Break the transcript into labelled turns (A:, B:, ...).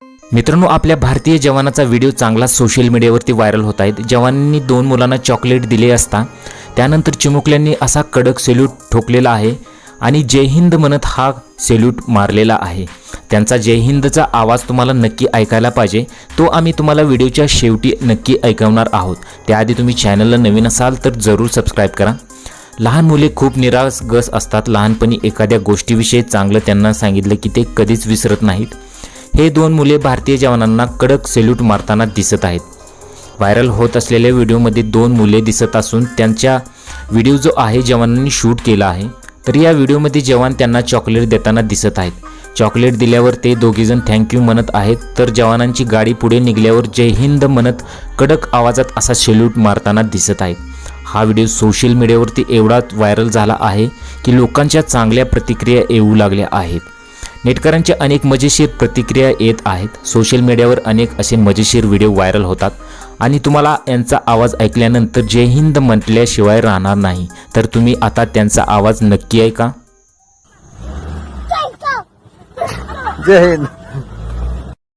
A: मित्रांनो, आपल्या भारतीय जवानाचा व्हिडिओ चांगला सोशल मीडियावरती व्हायरल होत आहे। जवानांनी 2 मुलांना चॉकलेट दिले असता त्यानंतर चिमुकल्यांनी असा कडक सॅल्यूट ठोकलेला आहे आणि जय हिंद म्हणत हा सॅल्यूट मारलेला आहे। त्यांचा जय हिंदचा आवाज तुम्हाला नक्की ऐकायला पाहिजे, तो आम्ही तुम्हाला व्हिडिओच्या शेवटी नक्की ऐकवणार आहोत। त्याआधी तुम्ही चॅनलला नवीन असाल तर जरूर सबस्क्राइब करा। लहान मुले खूप निरागस असतात। लहानपणी एखाद्या गोष्टीविषयी चांगलं त्यांना सांगितलं की ते कधीच विसरत नाहीत। हे 2 मुले भारतीय जवानांना कडक सॅल्यूट मारताना दिसत आहेत। व्हायरल होत असलेल्या व्हिडिओमध्ये 2 मुले दिसत असून त्यांचा व्हिडिओ जो आहे जवानांनी शूट केला आहे। तर या व्हिडिओमध्ये जवान त्यांना चॉकलेट देताना दिसत आहेत। चॉकलेट दिल्यावर ते दोघेजण थँक्यू म्हणत आहेत, तर जवानांची गाडी पुढे निघाल्यावर जय हिंद म्हणत कडक आवाजात असा सॅल्यूट मारताना दिसत आहेत। हा व्हिडिओ सोशल मीडियावरती एवढा व्हायरल झाला आहे की लोकांच्या चांगल्या प्रतिक्रिया येऊ लागल्या आहेत। नेटकऱ्यांच्या अनेक मजेशीर प्रतिक्रिया येत आहेत। सोशल मीडियावर अनेक असे मजेशीर व्हिडिओ व्हायरल होतात आणि तुम्हाला यांचा आवाज ऐकल्यानंतर जय हिंद म्हटल्याशिवाय राहणार नाही। तर तुम्ही आता त्यांचा आवाज नक्की ऐका।
B: जय हिंद।